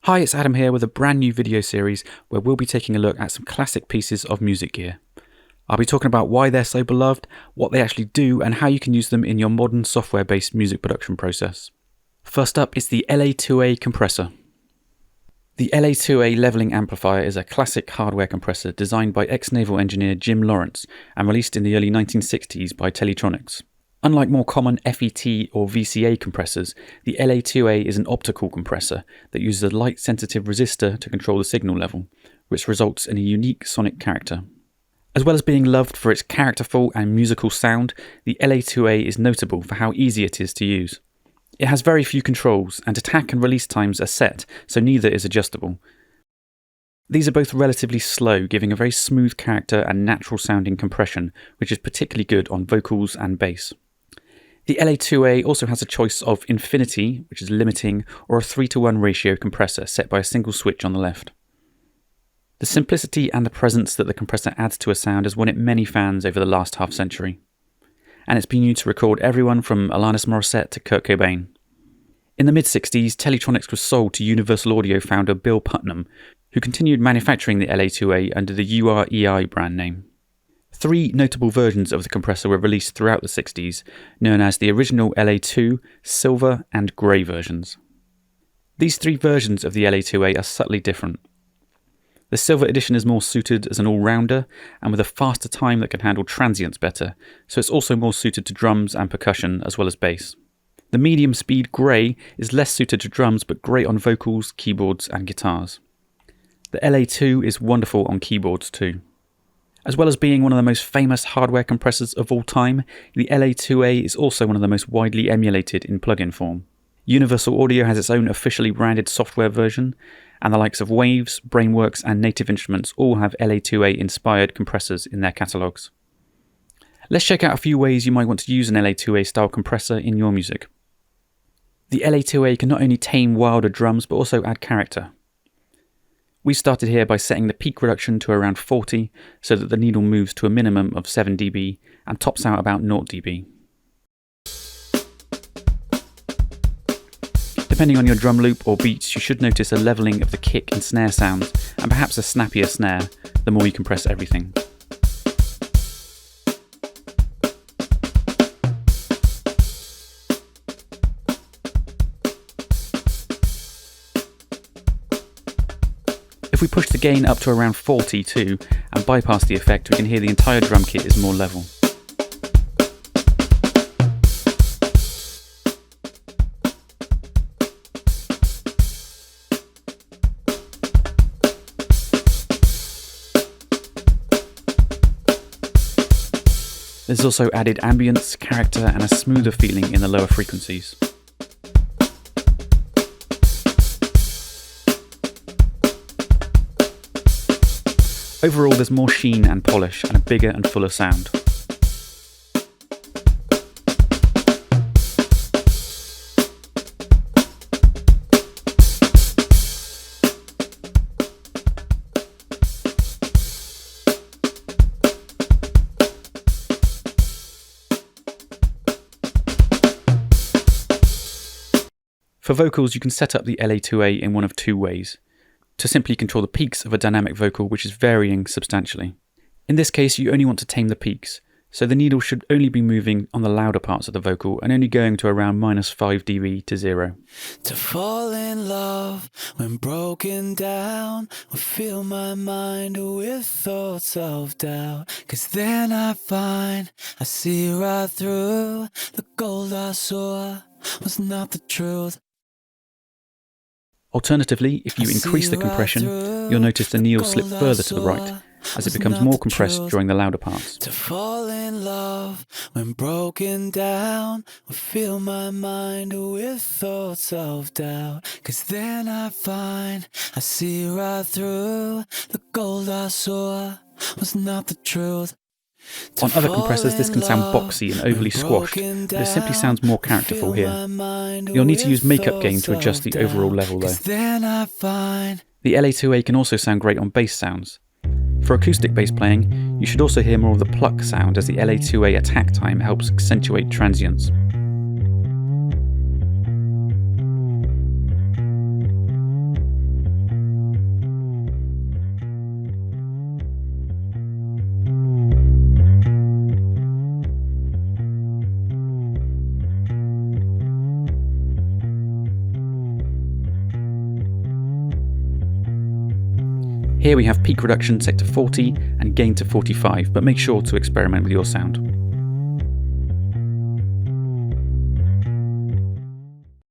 Hi, it's Adam here with a brand new video series where we'll be taking a look at some classic pieces of music gear. I'll be talking about why they're so beloved, what they actually do, and how you can use them in your modern software-based music production process. First up is the LA-2A compressor. The LA-2A Leveling Amplifier is a classic hardware compressor designed by ex-naval engineer Jim Lawrence and released in the early 1960s by Teletronix. Unlike more common FET or VCA compressors, the LA-2A is an optical compressor that uses a light-sensitive resistor to control the signal level, which results in a unique sonic character. As well as being loved for its characterful and musical sound, the LA-2A is notable for how easy it is to use. It has very few controls, and attack and release times are set, so neither is adjustable. These are both relatively slow, giving a very smooth character and natural-sounding compression, which is particularly good on vocals and bass. The LA-2A also has a choice of infinity, which is limiting, or a 3:1 ratio compressor set by a single switch on the left. The simplicity and the presence that the compressor adds to a sound has won it many fans over the last half century, and it's been used to record everyone from Alanis Morissette to Kurt Cobain. In the mid-60s, Teletronix was sold to Universal Audio founder Bill Putnam, who continued manufacturing the LA-2A under the UREI brand name. 3 notable versions of the compressor were released throughout the 60s, known as the original LA-2, silver and grey versions. These 3 versions of the LA-2A are subtly different. The silver edition is more suited as an all-rounder and with a faster time that can handle transients better, so it's also more suited to drums and percussion as well as bass. The medium-speed grey is less suited to drums but great on vocals, keyboards and guitars. The LA-2 is wonderful on keyboards too. As well as being one of the most famous hardware compressors of all time, the LA-2A is also one of the most widely emulated in plugin form. Universal Audio has its own officially branded software version, and the likes of Waves, Brainworks and Native Instruments all have LA-2A inspired compressors in their catalogues. Let's check out a few ways you might want to use an LA-2A style compressor in your music. The LA-2A can not only tame wilder drums but also add character. We started here by setting the peak reduction to around 40 so that the needle moves to a minimum of 7 dB and tops out about 0 dB. Depending on your drum loop or beats, you should notice a leveling of the kick and snare sounds and perhaps a snappier snare the more you compress everything. If we push the gain up to around 40 too, and bypass the effect, we can hear the entire drum kit is more level. There's also added ambience, character, and a smoother feeling in the lower frequencies. Overall, there's more sheen and polish and a bigger and fuller sound. For vocals, you can set up the LA-2A in one of 2 ways. To simply control the peaks of a dynamic vocal which is varying substantially. In this case, you only want to tame the peaks, so the needle should only be moving on the louder parts of the vocal and only going to around -5 dB to 0. To fall in love when broken down, will fill my mind with thoughts of doubt, 'cause then I find I see right through the gold I saw was not the truth. Alternatively, if you increase the compression, you'll notice the needle slip further to the right, as it becomes more compressed during the louder parts. To fall in love when broken down, will fill my mind with thoughts of doubt, 'cause then I find I see right through the gold I saw was not the truth. On other compressors, this can sound boxy and overly squashed, but it simply sounds more characterful here. You'll need to use makeup gain to adjust the overall level though. The LA-2A can also sound great on bass sounds. For acoustic bass playing, you should also hear more of the pluck sound, as the LA-2A attack time helps accentuate transients. Here we have peak reduction set to 40 and gain to 45, but make sure to experiment with your sound.